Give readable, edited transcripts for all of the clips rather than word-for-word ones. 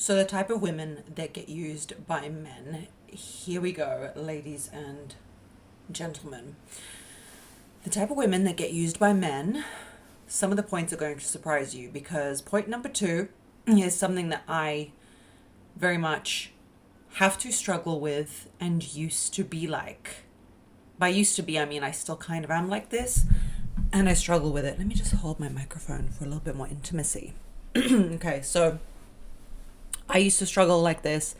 So the type of women that get used by men. Here we go, ladies and gentlemen. The type of women that get used by men, some of the points are going to surprise you, because point number 2 is something that I very much have to struggle with and used to be like. By used to be, I mean I still kind of am like this, and I struggle with it. Let me just hold my microphone for a little bit more intimacy. Okay, so I used to struggle like this,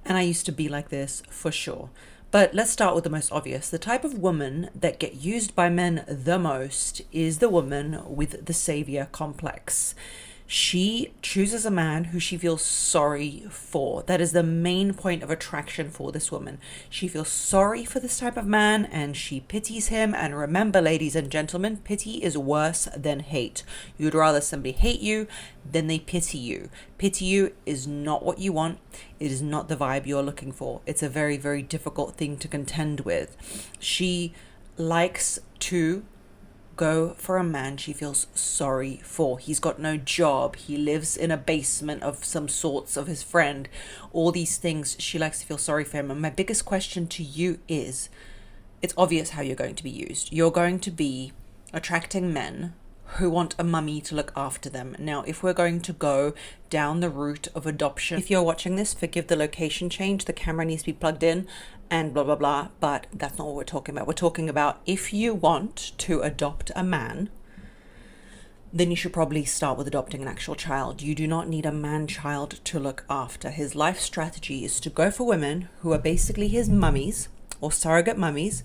and I used to be like this for sure. But let's start with the most obvious. The type of woman that get used by men the most is the woman with the savior complex. She chooses a man who she feels sorry for. That is the main point of attraction for this woman. She feels sorry for this type of man and she pities him. And remember, ladies and gentlemen, pity is worse than hate. You'd rather somebody hate you than they pity you. Pity you is not what you want. It is not the vibe you're looking for. It's a very, very difficult thing to contend with. She likes to go for a man she feels sorry for. He's got no job. He lives in a basement of some sorts of his friend. All these things, she likes to feel sorry for him. And my biggest question to you is, it's obvious how you're going to be used. You're going to be attracting men who want a mummy to look after them. Now, if we're going to go down the route of adoption, if you're watching this, forgive the location change. The camera needs to be plugged in and blah, blah, blah. But that's not what we're talking about. We're talking about if you want to adopt a man, then you should probably start with adopting an actual child. You do not need a man-child to look after. His life strategy is to go for women who are basically his mummies or surrogate mummies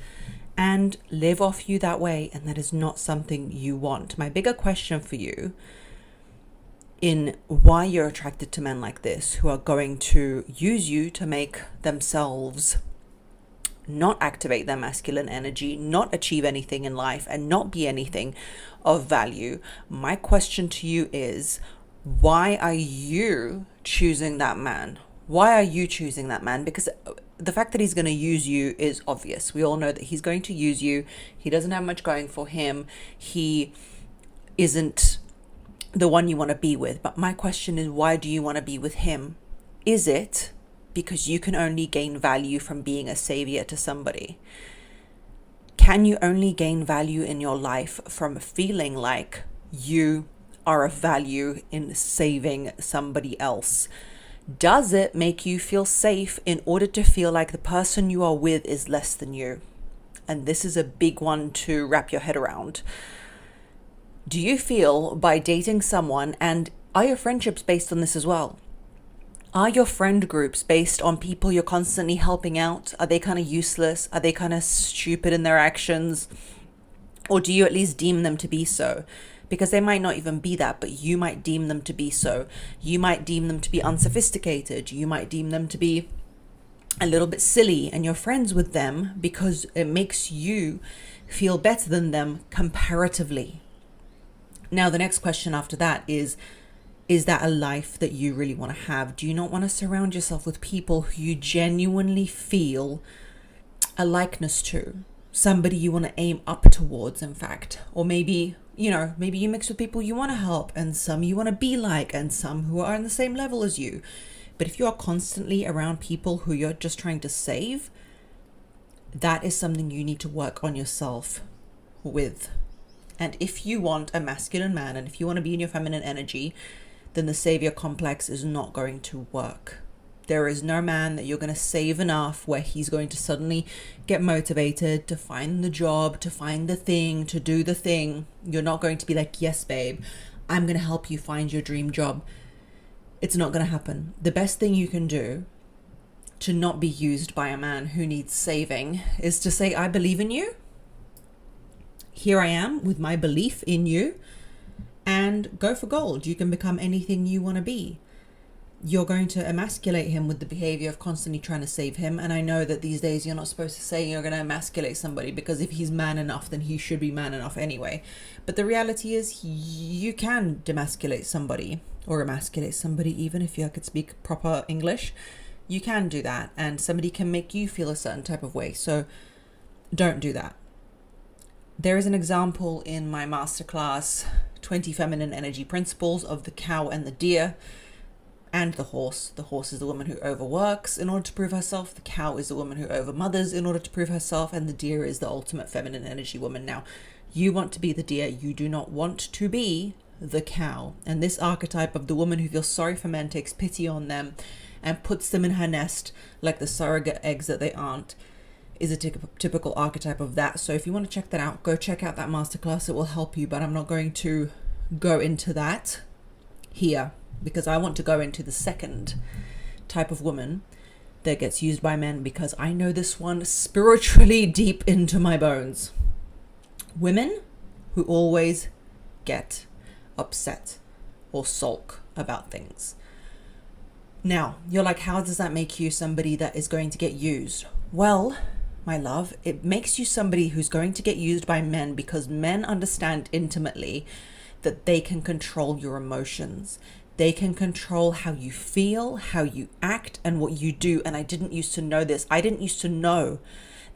and live off you that way, and that is not something you want. My bigger question for you in why you're attracted to men like this, who are going to use you to make themselves not activate their masculine energy, not achieve anything in life, and not be anything of value. My question to you is, why are you choosing that man? Why are you choosing that man? Because the fact that he's going to use you is obvious. We all know that he's going to use you. He doesn't have much going for him. He isn't the one you want to be with. But my question is, why do you want to be with him? Is it because you can only gain value from being a savior to somebody? Can you only gain value in your life from feeling like you are of value in saving somebody else? Does it make you feel safe in order to feel like the person you are with is less than you? And this is a big one to wrap your head around. Do you feel by dating someone, and are your friendships based on this as well? Are your friend groups based on people you're constantly helping out? Are they kind of useless? Are they kind of stupid in their actions? Or do you at least deem them to be so? Because they might not even be that, but you might deem them to be so. You might deem them to be unsophisticated. You might deem them to be a little bit silly, and you're friends with them because it makes you feel better than them comparatively. Now, the next question after that is that a life that you really want to have? Do you not want to surround yourself with people who you genuinely feel a likeness to? Somebody you want to aim up towards, in fact. Or maybe you mix with people you want to help, and some you want to be like, and some who are on the same level as you. But if you are constantly around people who you're just trying to save, that is something you need to work on yourself with. And if you want a masculine man, and if you want to be in your feminine energy, then the savior complex is not going to work. There is no man that you're going to save enough where he's going to suddenly get motivated to find the job, to find the thing, to do the thing. You're not going to be like, yes, babe, I'm going to help you find your dream job. It's not going to happen. The best thing you can do to not be used by a man who needs saving is to say, I believe in you. Here I am with my belief in you, and go for gold. You can become anything you want to be. You're going to emasculate him with the behavior of constantly trying to save him. And I know that these days you're not supposed to say you're going to emasculate somebody, because if he's man enough, then he should be man enough anyway. But the reality is you can demasculate somebody, or emasculate somebody, even if you could speak proper English. You can do that, and somebody can make you feel a certain type of way. So don't do that. There is an example in my masterclass, 20 Feminine Energy Principles, of the cow and the deer. and the horse. The horse is the woman who overworks in order to prove herself. The cow is the woman who overmothers in order to prove herself. And the deer is the ultimate feminine energy woman. Now, you want to be the deer. You do not want to be the cow. And this archetype of the woman who feels sorry for men, takes pity on them, and puts them in her nest like the surrogate eggs that they aren't, is a typical archetype of that. So if you want to check that out, go check out that masterclass. It will help you, but I'm not going to go into that here, because I want to go into the second type of woman that gets used by men, because I know this one spiritually deep into my bones. Women who always get upset or sulk about things. Now, you're like, how does that make you somebody that is going to get used? Well, my love, it makes you somebody who's going to get used by men, because men understand intimately that they can control your emotions. They can control how you feel, how you act, and what you do. And I didn't used to know this. I didn't used to know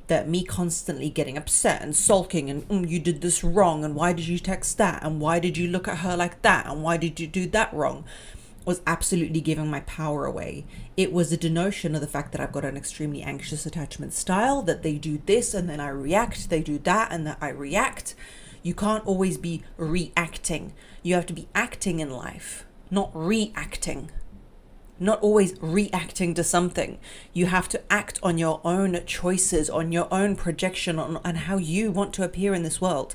that me constantly getting upset and sulking and you did this wrong, and why did you text that, and why did you look at her like that, and why did you do that wrong, was absolutely giving my power away. It was a denotion of the fact that I've got an extremely anxious attachment style, that they do this and then I react, they do that and then I react. You can't always be reacting. You have to be acting in life, not reacting. Not always reacting to something. You have to act on your own choices, on your own projection, on how you want to appear in this world.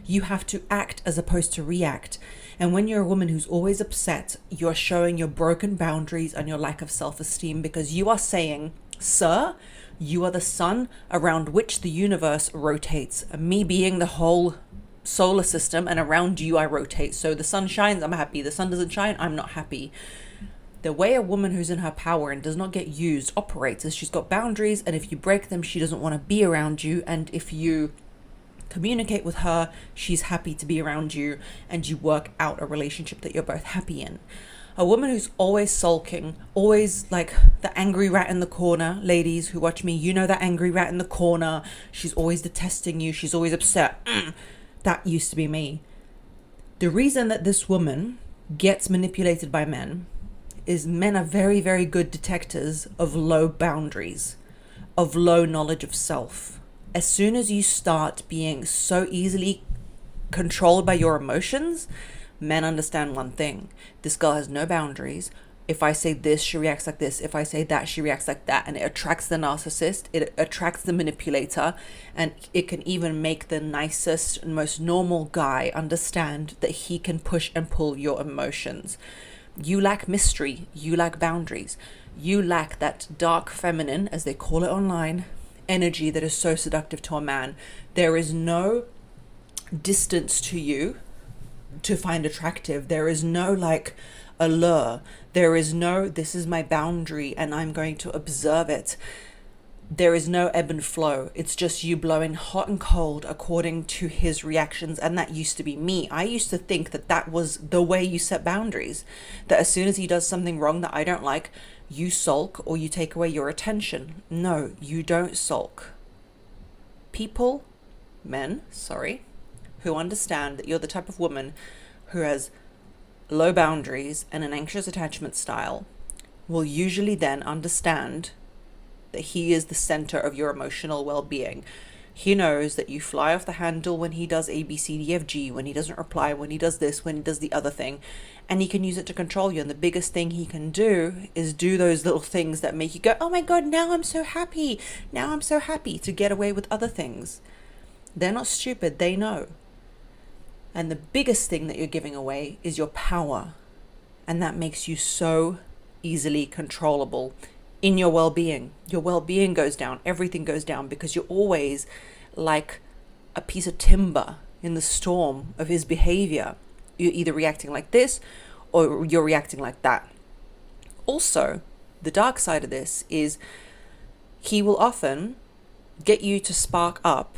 You have to act as opposed to react. And when you're a woman who's always upset, you're showing your broken boundaries and your lack of self-esteem, because you are saying, sir, you are the sun around which the universe rotates. Me being the whole solar system, and around you I rotate. So the sun shines, I'm happy. The sun doesn't shine, I'm not happy. The way a woman who's in her power and does not get used operates is she's got boundaries, and if you break them, she doesn't want to be around you. And if you communicate with her, she's happy to be around you, and you work out a relationship that you're both happy in. A woman who's always sulking, always like the angry rat in the corner, ladies who watch me, you know that angry rat in the corner. She's always detesting you. She's always upset. That used to be me. The reason that this woman gets manipulated by men is men are very, very good detectors of low boundaries, of low knowledge of self. As soon as you start being so easily controlled by your emotions, men understand one thing. This girl has no boundaries. If I say this, she reacts like this. If I say that, she reacts like that. And it attracts the narcissist. It attracts the manipulator. And it can even make the nicest and most normal guy understand that he can push and pull your emotions. You lack mystery. You lack boundaries. You lack that dark feminine, as they call it online, energy that is so seductive to a man. There is no distance to you to find attractive. There is no like allure. There is no, this is my boundary and I'm going to observe it. There is no ebb and flow. It's just you blowing hot and cold according to his reactions. And that used to be me. I used to think that that was the way you set boundaries. That as soon as he does something wrong that I don't like, you sulk or you take away your attention. No, you don't sulk. Men, who understand that you're the type of woman who has low boundaries and an anxious attachment style will usually then understand that he is the center of your emotional well-being. He knows that you fly off the handle when he does A, B, C, D, F, G, when he doesn't reply, when he does this, when he does the other thing, and he can use it to control you. And the biggest thing he can do is do those little things that make you go, oh my God, now I'm so happy. Now I'm so happy, to get away with other things. They're not stupid. They know. And the biggest thing that you're giving away is your power. And that makes you so easily controllable in your well-being. Your well-being goes down. Everything goes down because you're always like a piece of timber in the storm of his behavior. You're either reacting like this or you're reacting like that. Also, the dark side of this is he will often get you to spark up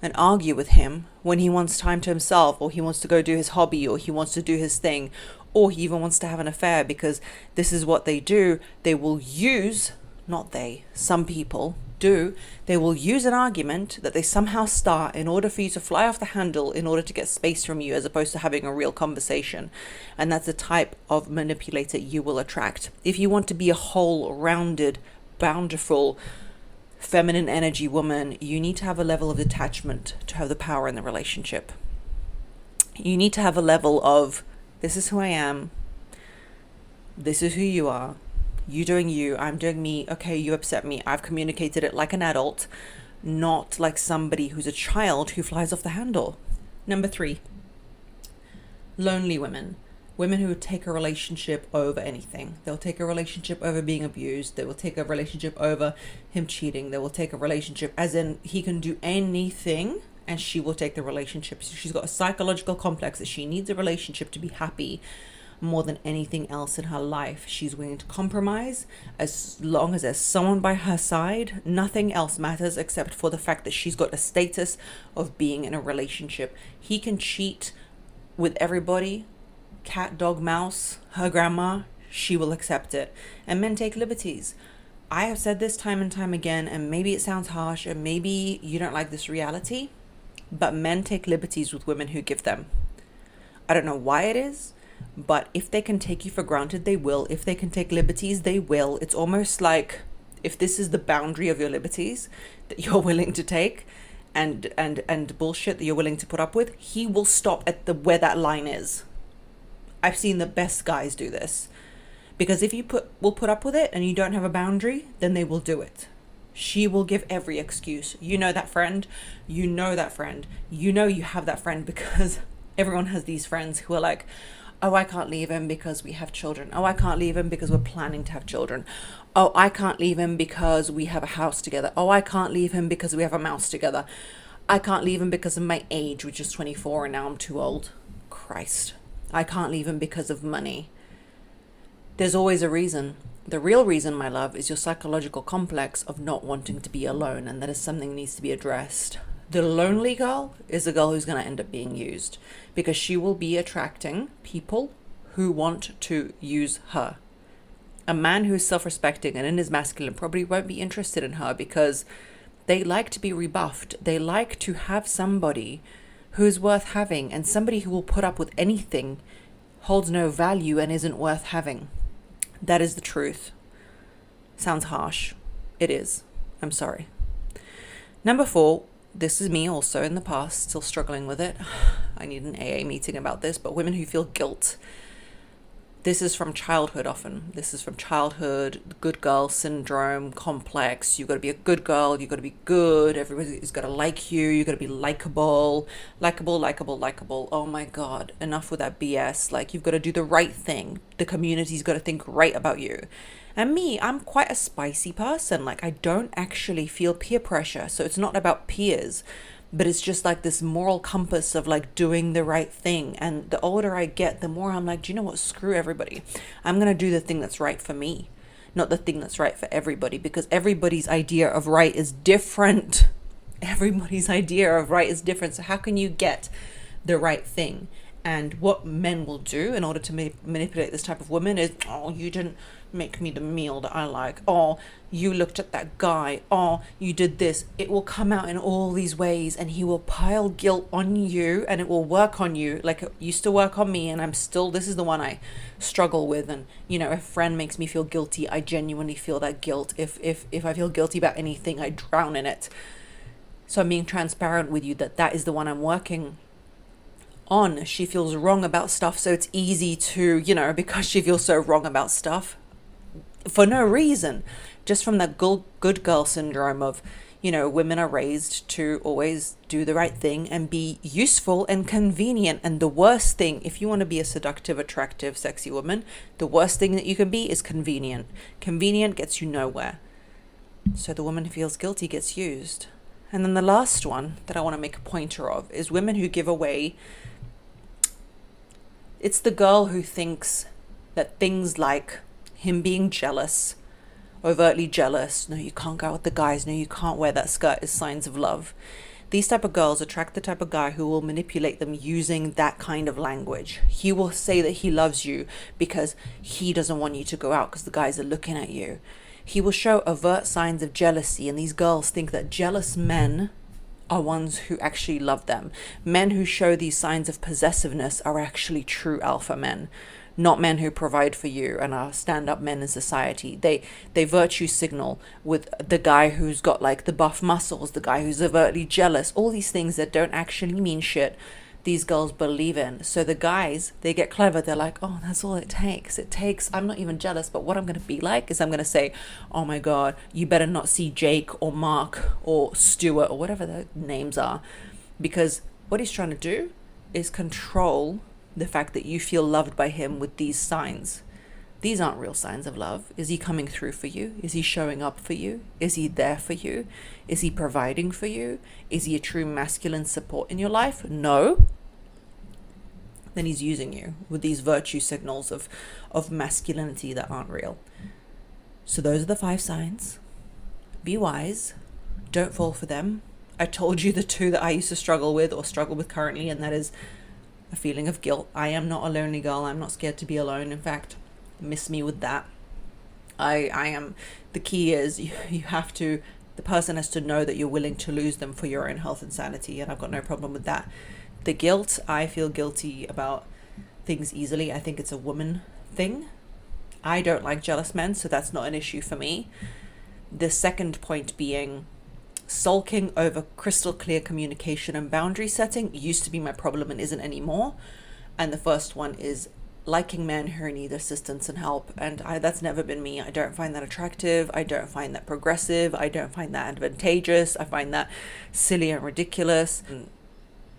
and argue with him when he wants time to himself, or he wants to go do his hobby, or he wants to do his thing, or he even wants to have an affair, because this is what they do. They will use, some people do, they will use an argument that they somehow start in order for you to fly off the handle, in order to get space from you, as opposed to having a real conversation. And that's the type of manipulator you will attract. If you want to be a whole, rounded, bountiful, feminine energy woman, you need to have a level of detachment to have the power in the relationship. You need to have a level of, this is who I am, this is who you are, you doing you, I'm doing me, okay, you upset me, I've communicated it like an adult, not like somebody who's a child who flies off the handle. Number 3, lonely women. Women who take a relationship over anything. They'll take a relationship over being abused. They will take a relationship over him cheating. They will take a relationship as in he can do anything and she will take the relationship. So she's got a psychological complex that she needs a relationship to be happy more than anything else in her life. She's willing to compromise as long as there's someone by her side. Nothing else matters except for the fact that she's got a status of being in a relationship. He can cheat with everybody. Cat, dog, mouse, her grandma, she will accept it. And men take liberties. I have said this time and time again, and maybe it sounds harsh, and maybe you don't like this reality, but men take liberties with women who give them. I don't know why it is, but if they can take you for granted, they will. If they can take liberties, they will. It's almost like if this is the boundary of your liberties that you're willing to take and bullshit that you're willing to put up with, he will stop at where that line is. I've seen the best guys do this, because if you will put up with it and you don't have a boundary, then they will do it. She will give every excuse. You know that friend, you know that friend, you know you have that friend, because everyone has these friends who are like, oh, I can't leave him because we have children. Oh, I can't leave him because we're planning to have children. Oh, I can't leave him because we have a house together. Oh, I can't leave him because we have a mouse together. I can't leave him because of my age, which is 24, and now I'm too old. Christ. I can't leave him because of money. There's always a reason. The real reason, my love, is your psychological complex of not wanting to be alone, and that is something that needs to be addressed. The lonely girl is a girl who's going to end up being used, because she will be attracting people who want to use her. A man who is self-respecting and in his masculine probably won't be interested in her, because they like to be rebuffed. They like to have somebody who's worth having, and somebody who will put up with anything holds no value and isn't worth having. That is the truth. Sounds harsh. It is. I'm sorry. Number 4, this is me also in the past, still struggling with it. I need an AA meeting about this, but women who feel guilt. This is from childhood often. This is from childhood, the good girl syndrome complex. You've got to be a good girl. You've got to be good. Everybody's got to like you. You've got to be likable. Likable. Oh my God. Enough with that BS. Like, you've got to do the right thing. The community's got to think right about you. And me, I'm quite a spicy person. Like, I don't actually feel peer pressure. So it's not about peers. But it's just like this moral compass of like doing the right thing. And the older I get, the more I'm like, do you know what? Screw everybody. I'm going to do the thing that's right for me, not the thing that's right for everybody, because everybody's idea of right is different. Everybody's idea of right is different. So how can you get the right thing? And what men will do in order to manipulate this type of woman is, oh, you didn't make me the meal that I like. Oh, you looked at that guy. Oh, you did this. It will come out in all these ways, and he will pile guilt on you, and it will work on you like it used to work on me. And this is the one I struggle with. And, you know, if a friend makes me feel guilty, I genuinely feel that guilt. If I feel guilty about anything, I drown in it. So I'm being transparent with you that is the one I'm working on. She feels wrong about stuff, so it's easy to, you know, because she feels so wrong about stuff for no reason, just from that good girl syndrome of, you know, women are raised to always do the right thing and be useful and convenient. And the worst thing, if you want to be a seductive, attractive, sexy woman, the worst thing that you can be is convenient. Convenient gets you nowhere. So the woman who feels guilty gets used. And then the last one that I want to make a pointer of is women who give away. It's the girl who thinks that things like him being jealous, overtly jealous, no, you can't go out with the guys, no, you can't wear that skirt, is signs of love. These type of girls attract the type of guy who will manipulate them using that kind of language. He will say that he loves you because he doesn't want you to go out because the guys are looking at you. He will show overt signs of jealousy, and these girls think that jealous men are ones who actually love them. Men who show these signs of possessiveness are actually true alpha men, not men who provide for you and are stand-up men in society. They virtue signal with the guy who's got like the buff muscles, the guy who's overtly jealous, all these things that don't actually mean shit. These girls believe in. So the guys, they get clever. They're like, oh, that's all it takes. I'm not even jealous, but what I'm going to be like is I'm going to say, oh my God, you better not see Jake or Mark or Stuart or whatever the names are. Because what he's trying to do is control the fact that you feel loved by him with these signs. These aren't real signs of love. Is he coming through for you? Is he showing up for you? Is he there for you? Is he providing for you? Is he a true masculine support in your life? No. Then he's using you with these virtue signals of masculinity that aren't real. So those are the 5 signs. Be wise. Don't fall for them. I told you the 2 that I used to struggle with or struggle with currently, and that is a feeling of guilt. I am not a lonely girl. I'm not scared to be alone. In fact, miss me with that. I am, the key is you have to, the person has to know that you're willing to lose them for your own health and sanity, and I've got no problem with that. The guilt, I feel guilty about things easily. I think it's a woman thing. I don't like jealous men, so that's not an issue for me. The second point being sulking over crystal clear communication and boundary setting used to be my problem and isn't anymore. And the first one is liking men who need assistance and help, and that's never been me. I don't find that attractive. I don't find that progressive. I don't find that advantageous. I find that silly and ridiculous.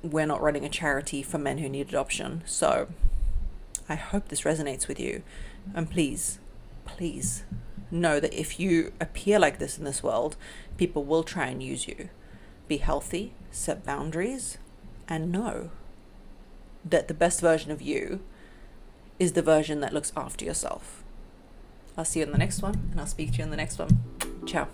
We're not running a charity for men who need adoption, so I hope this resonates with you. And please know that if you appear like this in this world, people will try and use you. Be healthy, set boundaries, and know that the best version of you is the version that looks after yourself. I'll see you in the next one, and I'll speak to you in the next one. Ciao.